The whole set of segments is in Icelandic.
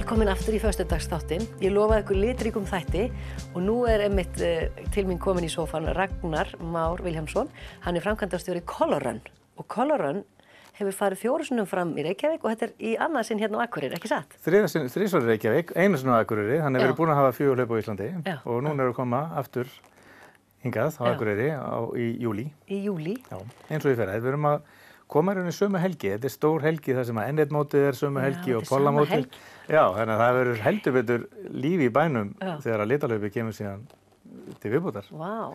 Velkomin aftur í föstudagsþáttinn. Ég lofaði ykkur litríkum þætti og nú einmitt til mín komin í sófann Ragnar Már Vilhjálmsson. Hann framkvæmdastjóri Color Run og Color Run hefur farið 4 sinnum fram í Reykjavík og þetta í annað sinn hérna á Akureyri, ekki satt? 3 í Reykjavík, 1 sinn á Akureyri. Hann hefur verið búinn að hafa 4 hlaup á Íslandi og núna að koma aftur hingað á Akureyri í júlí. Í júlí? Já, eins og í fyrra. Við erum að koma í sömu helgi. Þetta stór helgi þar sem að N1-mótið sömu helgi og Polla-mótið. Já, þannig að það verður heldur betur líf í bænum þegar að litahlaupið kemur síðan til viðbótar. Vá.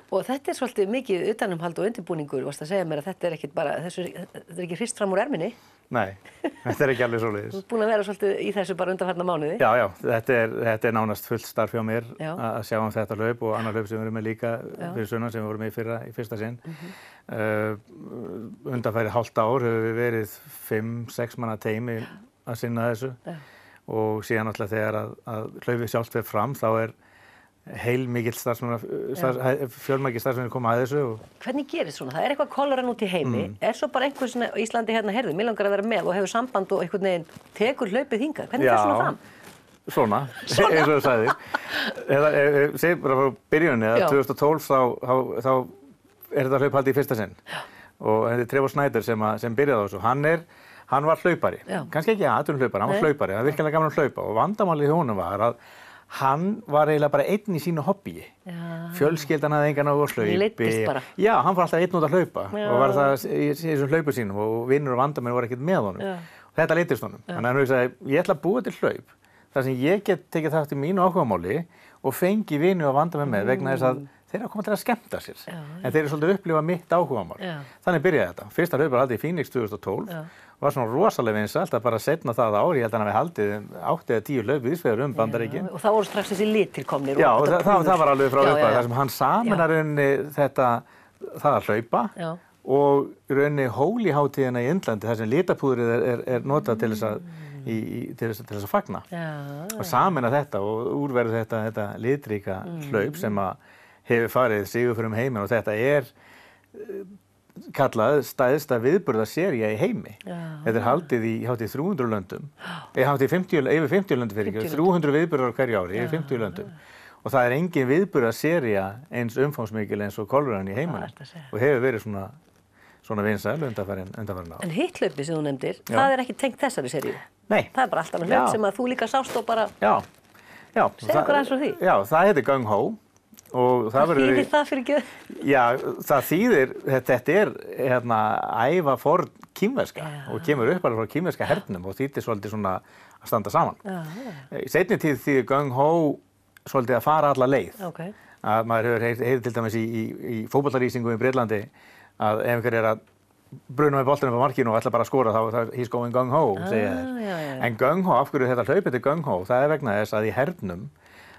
Og þetta svolítið mikið utanumhald og undirbúningur. Varst að segja mér að þetta ekki bara, þetta ekki hrist fram úr erminni? Nei, þetta ekki alveg svoleiðis. Þú ert búin að vera svolítið í þessu bara undanfarna mánuði? Já, þetta nánast fullt starf hjá mér að sjá þetta hlaup og annar hlaup sem við erum með líka fyrir sunnan sem við vorum með í fyrsta sinn. Undanfærið hálft ár hefur við verið 5-6 manna teymi að sinna þessu og síðan alltaf þegar að hlaupið sjálft fer fram þá heilmikill fjölmargir starfsmenn koma að þessu. Hvernig gerist svona? Það eitthvað Color Run út í heimi. Svo bara einhver svona á Íslandi hérna, heyrðu, mig langar að vera með og hefur samband og einhvern veginn tekur hlaupið hingað. Hvernig fer svona fram? Svona, eins og þú sagðir. Segð bara frá byrjunni að 2012 þá þetta hlaup haldið í fyrsta sinn. Og þetta Trevor Snyder sem byrjaði á þessu. Hann var hlaupari. Kannski ekki atvinnuhlaupari, hann var hlaupari. Það var virkilega gaman að hlaupa og vandamálið hjá honum var að hann var eiginlega bara einn í sínu hobbyi. Fjölskyldan hafði engan á að hlaupi. Leiddist bara. Já, hann var alltaf einn út að hlaupa og var það í þessum hlaupum sínum og vinnur og vandamenn voru ekkert með honum. Og þetta leiddist honum. Þannig að hann hugsaði, ég ætla að búa til hlaup þar sem ég get tekið þátt í mínu áhugamáli og fengi vini og vandamenn með vegna þess að þeir eru að koma til að skemmta sér. En þeir eru svolítið að upplifa mitt áhugamál. Þannig byrjaði þetta. Fyrsta hlaup var haldið í Phoenix 2012. Var svona rosalega vinsælt að bara seinna það ár, ég held að hann hafi haldið 8 eða 10 hlaup víðsvegar Bandaríkin. Og þá voru strax þessi litir komnir. Já, það var alveg frá upphafi, þar sem hann sameinar rauninni það að hlaupa og rauninni Hóli-hátíðina í Indlandi, þar sem litapúðrið notað til þess að fagna. Og sameina þetta og úrverðu þetta litríka hlaup sem að hefur farið sigur fyrir heiminn og þetta kallað stærsta viðburðarsería í heimi. Þetta haldið í 300 löndum. Yfir 50 löndum fyrir ekki. 300 viðburðar á hverju ári, yfir 50 löndum. Og það engin viðburðarsería eins umfangsmikil eins og Color Run í heiminum. Og hefur verið svona vinsæl undanfarin ár. En hitt hlaupið sem þú nefndir, það ekki tengt þessari seríu? Nei. Það bara alltaf hlaup sem að þú líka sást og bara... Já. Segðu okkur aðeins frá því. Já, það heitir Gung Ho. Hvað þýðir það fyrir gjöð? Já, það þýðir, þetta ævaforn kínverska og kemur upp alveg frá kínverska hernum og þýðir svolítið svona að standa saman. Í seinni tíð þýðir Gung Ho svolítið að fara alla leið. Að maður hefur heyrt til dæmis í fótboltalýsingu í Bretlandi að ef einhver að bruna með boltanum á markinu og ætla bara að skora þá he's going Gung Ho, segja þeir. En Gung Ho, af hverju þetta hlaupið til Gung Ho, það vegna þess að í hernum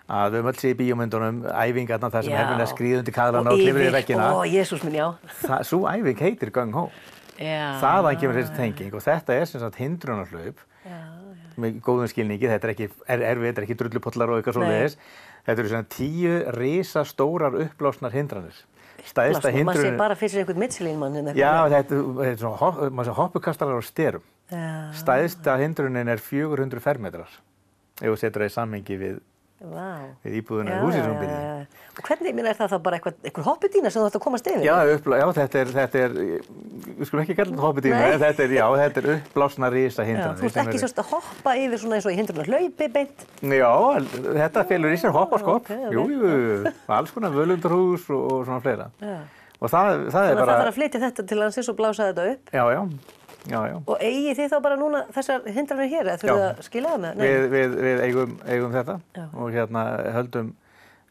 að við höfum öll séð í bíómyndunum æfingarnar þar sem herminn skríða undir kaðlana og klifur í veggina. Ó, Jesús minn, já. Sú æfing heitir Gung Ho. Þaðan kemur þessi tenging og þetta sem sagt hindrunarhlaup með góðum skilningi. Þetta ekki erfið, þetta ekki drullupollar og eitthvað svoleiðis. Þetta eru svona 10 risastórar uppblásnar hindranir. Stærsta hindrun. Maður sé bara fyrir einhvern Michelin-mann. Já, þetta svona maður sé hoppukastarar á sterum. Stærsta hindrunin 400 fermetrar. Ef þú setur það í samhengi við íbúðuna í húsi sem hún byrjaði. Og hvernig það þá bara einhver hoppudína sem þú ætti að komast yfir? Já, þetta við skulum ekki kalla þetta hoppudína, þetta uppblásna risahindranir. Þú ert ekki svo að hoppa yfir svona eins og í hindrunarhlaupi beint? Já, þetta felur í sér hoppaskopp. Jú, alls konar völundarhús og svona fleira. Og það bara... Þannig að það þarf að flytja þetta til landsins og blása þetta upp? Já. Og eigið þið þá bara núna þessar hindranir hér eða þurfið að skila það með? Við eigum þetta og höldum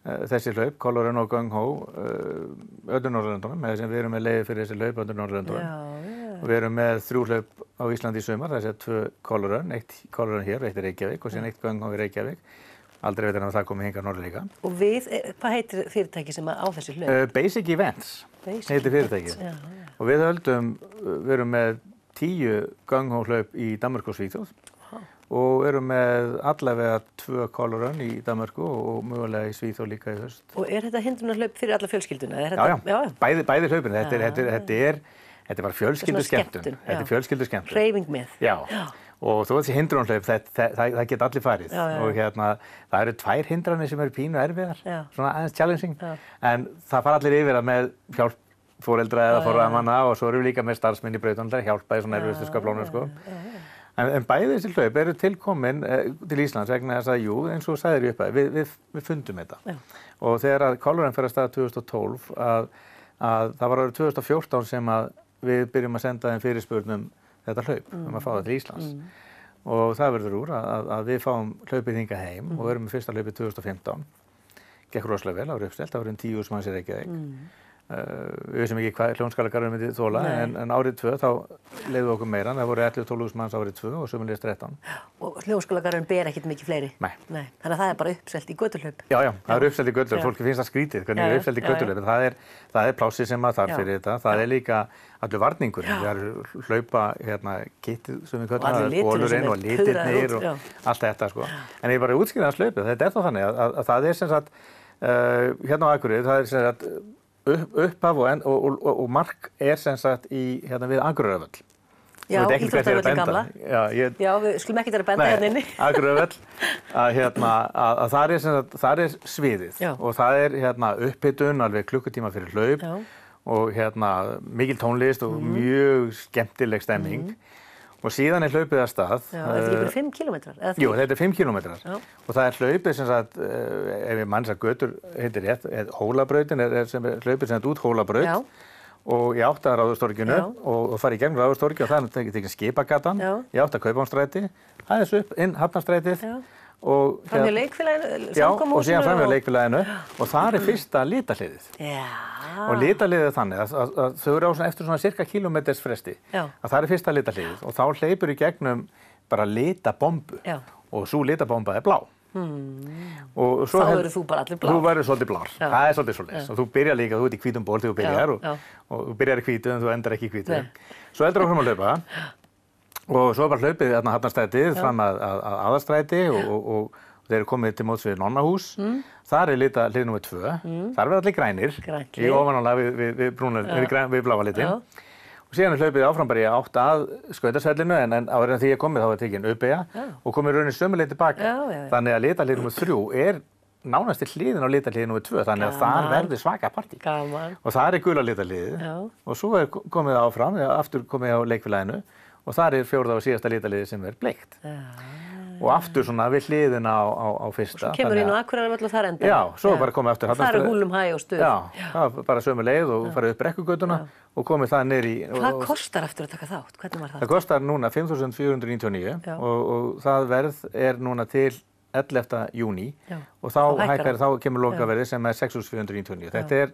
þessi hlaup, Color Run og Gung Ho, öllum Norðurlöndunum, við erum með leyfi fyrir þessi hlaup öllum Norðurlöndunum. Og við erum með 3 hlaup á Íslandi í sumar, þessi 2 Color Run, 1 Color Run hér og 1 í Reykjavík og síðan 1 Gung Ho í Reykjavík. Aldrei veit að það komið hingað norður líka. Og hvað heitir fyrirtæki sem á þessi hlaup? Basic Events heitir fyrirtækið. Og við erum með 10 Gung Ho hlaup í Danmörku og Svíþjóð og erum með allavega 2 Color Run í Danmörku og mögulega í Svíþjóð líka í haust. Og þetta hindrunarhlaup fyrir alla fjölskylduna? Já. Bæði hlaupin. Þetta er bara fjölskylduskemmtun. Þetta er fjölskylduskemmtun. Hreyfing með. Já. Og þó þessi hindrunarhlaup, það geta allir farið. Og það eru 2 hindranir sem eru pínu erfiðar, svona aðeins challenging. En það fara allir yfir það með hjálp foreldra eða forráðamanna og svo erum við líka með starfsmenn í brautunum að hjálpa í svona erfiðustu sköflunum, sko. En bæði þessi hlaup eru tilkomin til Íslands vegna þess að jú, eins og þú sagðir í upphafi, við fundum þetta. Og þegar Color Run fer af stað 2012 að það var árið 2014 sem að við byrjum að senda þeim fyrirspurnum þetta hlaup, að fá það til Íslands. Og það verður úr að við fáum hlaupið hingað heim og erum með fyrsta hlaupið 2015. Gekk rosalega vel, það var uppselt, það voru 10.000 manns í Reykjavík. Við vissum ekki hvað Hljómskálagarðurinn myndi þola, en árið 2 þá leiðum við okkur meira, það voru 11-12.000 manns árið 2 og sömuleiðis 13. Og Hljómskálagarðurinn ber ekkert mikið fleiri? Nei. Þannig að það er bara uppselt í götuhlaup? Já, það er uppselt í götuhlaup, fólki finnst það skrítið, hvernig er uppselt í götuhlaup, það er plássið sem að þarf fyrir þetta, það er líka allur varningurinn, við erum hlaupa kittið sem við köllum, það er bólurinn og litirnir og allt þetta, sko. En ég bara útskýrði hans hlaupið, þetta er þá þannig að það er sem sagt, hérna á Akureyri, það er sem sagt upphaf og mark er sem sagt við Akureyrarvöll. Já, íþróttavöllin gamla. Já, við skulum ekki vera að benda hérna inni. Akureyrarvöll, að þar er sviðið og það er upphitun alveg klukkutíma fyrir hlaup og mikil tónlist og mjög skemmtileg stemming. Og síðan er hlaupið af stað. Já, þetta er ekki 5 kilometrar? Jú, þetta er 5 kilometrar. Og það er hlaupið sem sagt, ef ég manns að götur heitir rétt, Hólabrautin er hlaupið sem sagt út Hólabraut og í átt að Ráðhústorginu og fara í gegnum Ráðhústorginu og það er tekið Skipagatan, í átt að Kaupmannastræti, aðeins upp inn Hafnarstrætið og framhjá leikfélaginu, og síðan framhjá leikfélaginu og þar er fyrsta litahliðið. Og litahliðið er þannig að þau eru á eftir svona cirka kílómeters fresti að það er fyrsta litahliðið og þá hleypur í gegnum bara litabombu og svo litabomba er blá. Og svo þá verður þú bara allir blár. Þú verður svolítið blár, það er svolítið svoleiðis og þú byrjar líka, þú ert í hvítum ból þegar þú byrjar og þú byrjar í hvítu en þú endar ekki í hvítu. Svo heldur áfram að hlaupa og svo var hlaupið Hafnarstrætið fram að Aðalstræti og þeir eru komið til móts við Nonnahús. Þar er hlið nummer 2. Þar verða allir grænir í ofanálag við bláa litin. Og síðan er hlaupið áfram bara í átt að Skautasvellinu en áður en því ég komið þá var tekin uppeyja og komið raunin sömuleið tilbaka. Þannig að litahlið nummer 3 er nánast til hliðin á litahlið nummer 2 þannig að þar verður svaka partí. Og þar er gula litahliðið og svo er komið áfram, aftur komið á leikfélaginu og þar er 4. og síðasta litahliðið sem er bleikt. Og aftur svona við hliðina á fyrsta. Svo kemur inn á Akureyrarvöll og þar endar. Já, svo er bara komið aftur. Það er húlum hæ og stuð. Já, það er bara sömu leið og farið upp Brekkugötuna og komið það niður í... Hvað kostar aftur að taka þátt? Hvernig var það? Það kostar núna 5.499 og það verð er núna til 11. júní og þá kemur lokaverðið sem er 6.499.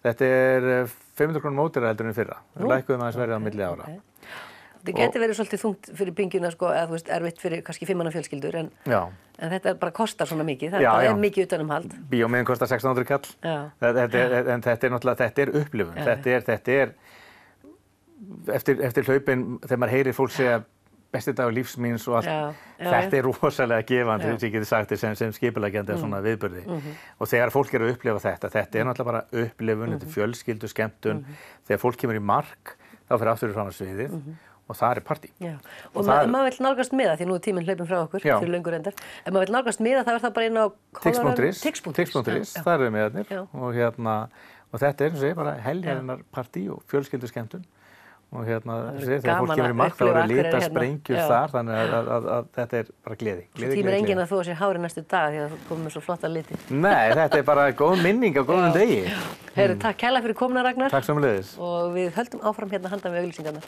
Þetta er 500 krónur mótira heldur en fyrra. Við lækkuðum aðeins verðið á milli ára. Það geti verið svolítið þungt fyrir byngjuna, eða þú veist, erfitt fyrir kannski 5 fjölskyldur, en þetta bara kostar svona mikið, þetta er mikið utanumhald. Bíómiðin kostar 1600 kall, en þetta er náttúrulega, þetta er upplifun, þetta er, eftir hlaupin, þegar maður heyrir fólk segja besti dagur lífs míns og allt, þetta er rosalega gefandi, sem ég geti sagt sem skipuleggjandi af svona viðburði. Og þegar fólk er að upplifa þetta er náttúrulega bara upplifun, þetta er fjölskyldu, skemmtun, þegar fólk kemur í mark, þá fyrir aftur fram á sviðið. Og það er partí. Og maður vill nálgast miða, því nú er tíminn hlaupinn frá okkur, fyrir löngu reyndar. Ef maður vill nálgast miða, það er það bara inn á Tix.is, það eru miðarnir. Og þetta er eins og ég bara heljarinnar partí og fjölskyldu skemmtun. Og þegar fólk kemur í mark, þá eru litasprengjur þar, þannig að þetta er bara gleði. Svo tímir enginn að þóa sér hári næstu dag, því að þú komum með svo flotta liti. Nei, þetta er bara góð minning á góðum degi. Heyrðu, takk kærlega fyrir komuna, Ragnar. Takk sömuleiðis. Og við höldum áfram hérna handan við auglýsingarnar.